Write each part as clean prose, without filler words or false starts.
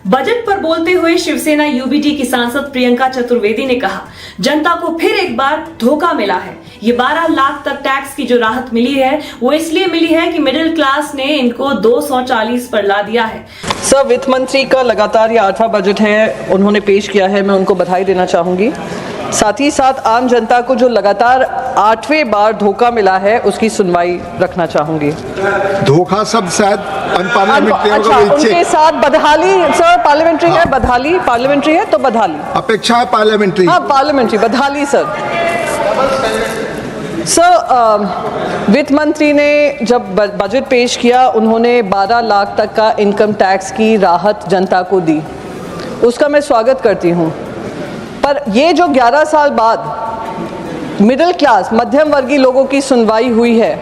Budget पर बोलते हुए शिवसेना यूबीटी की सांसद प्रियंका चतुर्वेदी ने कहा, जनता को फिर एक बार धोखा मिला है। ये 12 लाख तक टैक्स की जो राहत मिली है वो इसलिए मिली है कि मिडिल क्लास ने इनको 240 पर ला दिया है। सर, वित्त मंत्री का लगातार ये 8वां बजट है, उन्होंने पेश किया है, मैं उनको बधाई देना चाहूंगी। साथ ही साथ आम जनता को जो लगातार 8वें बार धोखा मिला है उसकी सुनवाई रखना चाहूंगी। धोखा शब्द शायद अनपार्लियामेंट्री अच्छा, उनके साथ बदहाली। सर, पार्लियामेंट्री है, बदहाली पार्लियामेंट्री है तो बदहाली अपेक्षा है पार्लियामेंट्री। हाँ, पार्लियामेंट्री बदहाली। सर, वित्त मंत्री ने जब बजट पेश किया उन्होंने 12 लाख तक का इनकम टैक्स की राहत जनता को दी, उसका मैं स्वागत करती हूँ। पर ये जो 11 साल बाद मिडिल क्लास मध्यम वर्गीय लोगों की सुनवाई हुई है,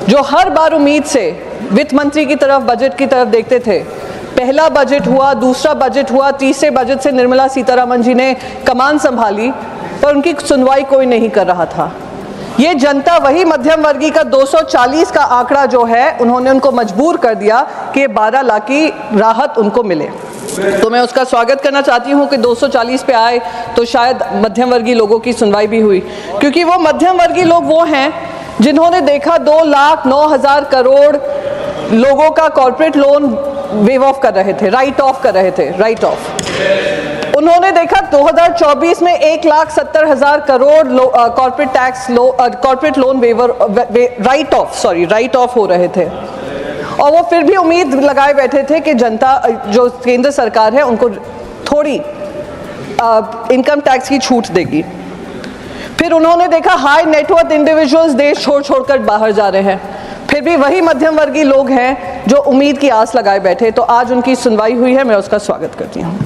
जो हर बार उम्मीद से वित्त मंत्री की तरफ बजट की तरफ देखते थे, पहला बजट हुआ, दूसरा बजट हुआ, तीसरे बजट से निर्मला सीतारमण जी ने कमान संभाली, पर उनकी सुनवाई कोई नहीं कर रहा था। ये जनता वही मध्यम वर्गीय का 240 का आंकड़ा जो है उन्होंने उनको मजबूर कर दिया कि 12 लाख की राहत उनको मिले। तो मैं उसका स्वागत करना चाहती हूँ कि 240 पे आए तो शायद मध्यम वर्गीय लोगों की सुनवाई भी हुई, क्योंकि वो मध्यम वर्गीय लोग वो हैं जिन्होंने देखा 2,09,000 करोड़ लोगों का कॉर्पोरेट लोन वेव ऑफ कर रहे थे, राइट ऑफ कर रहे थे, राइट ऑफ। उन्होंने देखा 2024 में 1,70,000 crore corporate tax corporate loan waiver write off हो रहे थे, और वो फिर भी उम्मीद लगाए बैठे थे कि जनता जो केंद्र सरकार है उनको थोड़ी इनकम टैक्स की छूट देगी। फिर उन्होंने देखा हाई नेटवर्थ इंडिविजुअल्स देश छोड़कर बाहर जा रहे हैं, फिर भी वही मध्यम वर्गीय लोग हैं जो उम्मीद की आस लगाए बैठे, तो आज उनकी सुनवाई हुई है, मैं उसका स्वागत करती हूँ।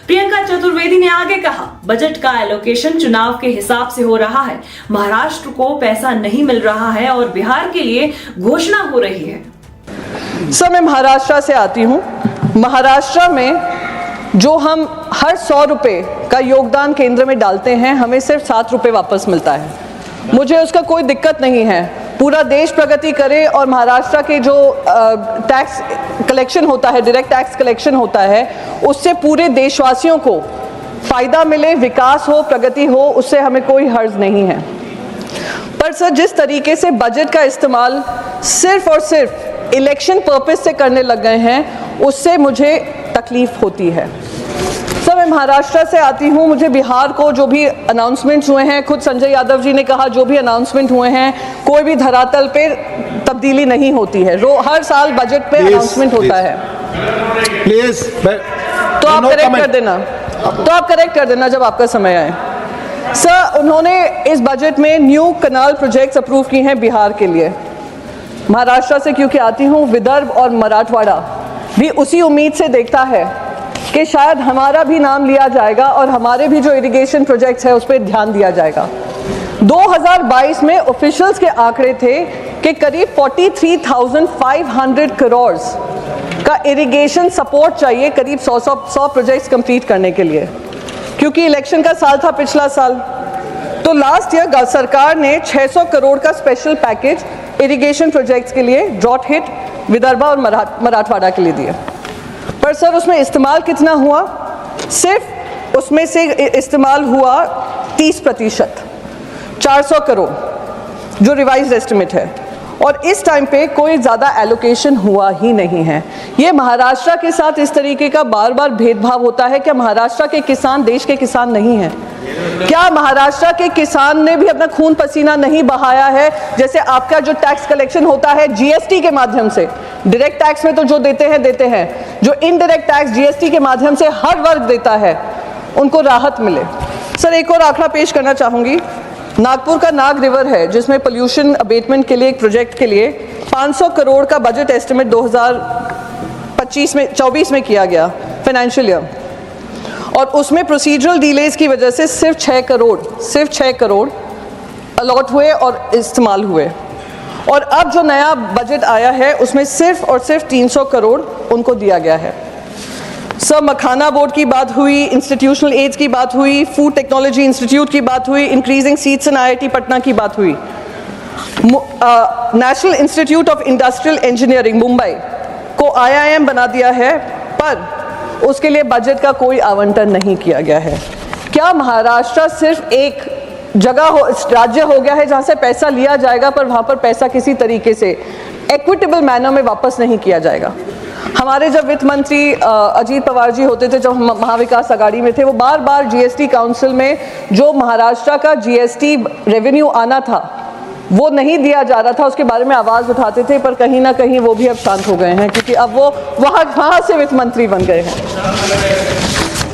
प्रियंका चतुर्वेदी ने आगे कहा, बजट का एलोकेशन चुनाव के हिसाब से हो रहा है, महाराष्ट्र को पैसा नहीं मिल रहा है और बिहार के लिए घोषणा हो रही है। सर, मैं महाराष्ट्र से आती हूँ। महाराष्ट्र में जो हम हर 100 रुपये का योगदान केंद्र में डालते हैं, हमें सिर्फ 7 रुपये वापस मिलता है। मुझे उसका कोई दिक्कत नहीं है, पूरा देश प्रगति करे और महाराष्ट्र के जो टैक्स कलेक्शन होता है, डायरेक्ट टैक्स कलेक्शन होता है, उससे पूरे देशवासियों को फायदा मिले, विकास हो, प्रगति हो, उससे हमें कोई हर्ज नहीं है। पर सर, जिस तरीके से बजट का इस्तेमाल सिर्फ और सिर्फ इलेक्शन पर्पस से करने लग गए हैं, उससे मुझे तकलीफ होती है। सर, मैं महाराष्ट्र से आती हूँ, मुझे बिहार को जो भी अनाउंसमेंट्स हुए हैं, खुद संजय यादव जी ने कहा जो भी अनाउंसमेंट हुए हैं, कोई भी धरातल पे तब्दीली नहीं होती है, हर साल बजट पे अनाउंसमेंट होता है। प्लीज तो आप करेक्ट कर देना जब आपका समय आए। सर, उन्होंने इस बजट में न्यू कनाल प्रोजेक्ट्स अप्रूव किए हैं बिहार के लिए। महाराष्ट्र से क्योंकि आती हूँ, विदर्भ और मराठवाड़ा भी उसी उम्मीद से देखता है कि शायद हमारा भी नाम लिया जाएगा और हमारे भी जो इरिगेशन प्रोजेक्ट्स है उस पर ध्यान दिया जाएगा। 2022 में ऑफिशियल्स के आंकड़े थे कि करीब 43,500 करोड़ का इरिगेशन सपोर्ट चाहिए करीब 100 प्रोजेक्ट्स कंप्लीट करने के लिए, क्योंकि इलेक्शन का साल था पिछला साल। तो लास्ट ईयर सरकार ने 600 करोड़ का स्पेशल पैकेज इरिगेशन प्रोजेक्ट्स के लिए ड्रॉट हिट विदर्भ और मराठवाड़ा के लिए दिए। पर सर, उसमें इस्तेमाल कितना हुआ? सिर्फ उसमें से इस्तेमाल हुआ 30%, 400 करोड़ जो रिवाइज्ड एस्टिमेट है, और इस टाइम पे कोई ज़्यादा एलोकेशन हुआ ही नहीं है। ये महाराष्ट्र के साथ इस तरीके का बार बार भेदभाव होता है। क्या महाराष्ट्र के किसान देश के किसान नहीं हैं? क्या महाराष्ट्र के किसान ने भी अपना खून पसीना नहीं बहाया है? जैसे आपका जो टैक्स कलेक्शन होता है जीएसटी के माध्यम से, डायरेक्ट टैक्स में तो जो देते हैं, जो इनडायरेक्ट टैक्स जीएसटी के माध्यम से हर वर्ग देता है, उनको राहत मिले। सर, एक और आंकड़ा पेश करना चाहूँगी। नागपुर का नाग रिवर है, जिसमें पोल्यूशन अबेटमेंट के लिए एक प्रोजेक्ट के लिए 500 करोड़ का बजट एस्टिमेट 2024 में किया गया फाइनेंशियल ईयर, और उसमें प्रोसीजरल डिलेज की वजह से सिर्फ 6 करोड़ अलॉट हुए और इस्तेमाल हुए। और अब जो नया बजट आया है उसमें सिर्फ और सिर्फ 300 करोड़ उनको दिया गया है। सर, मखाना बोर्ड की बात हुई, इंस्टीट्यूशनल एड्स की बात हुई, फूड टेक्नोलॉजी इंस्टीट्यूट की बात हुई, increasing seats in IIT Patna की बात हुई, national institute of industrial engineering Mumbai को आईआईएम बना दिया है, पर उसके लिए बजट का कोई आवंटन नहीं किया गया है। क्या महाराष्ट्र सिर्फ एक राज्य हो गया है जहां से पैसा लिया जाएगा पर वहां पर पैसा किसी तरीके से इक्विटेबल मैनर में वापस नहीं किया जाएगा? हमारे जब वित्त मंत्री अजीत पवार जी होते थे, जब हम महाविकास आघाड़ी में थे, वो बार बार जीएसटी काउंसिल में जो महाराष्ट्र का जीएसटी रेवेन्यू आना था वो नहीं दिया जा रहा था, उसके बारे में आवाज़ उठाते थे, पर कहीं ना कहीं वो भी अब शांत हो गए हैं क्योंकि अब वो वहाँ से वित्त मंत्री बन गए हैं।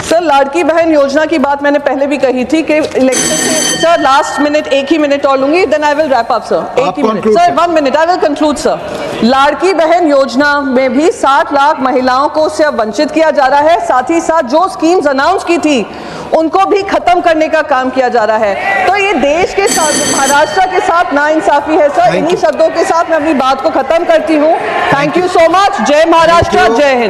सर, लाड़की बहन योजना की बात मैंने पहले भी कही थी कि इलेक्शन से सर लास्ट मिनट, एक ही मिनट और लूंगी, then I will wrap up sir. एक ही minute sir, 1 minute, I will conclude sir. Ladki Bahin Yojana में भी 60 लाख महिलाओं को उससे अब वंचित किया जा रहा है। साथ ही साथ जो स्कीम्स अनाउंस की थी उनको भी खत्म करने का काम किया जा रहा है। तो ये देश के साथ, महाराष्ट्र के साथ नाइंसाफी है सर। इन्हीं शब्दों के साथ मैं अपनी बात को खत्म करती हूँ। Thank you so much. जय महाराष्ट्र, जय हिंद।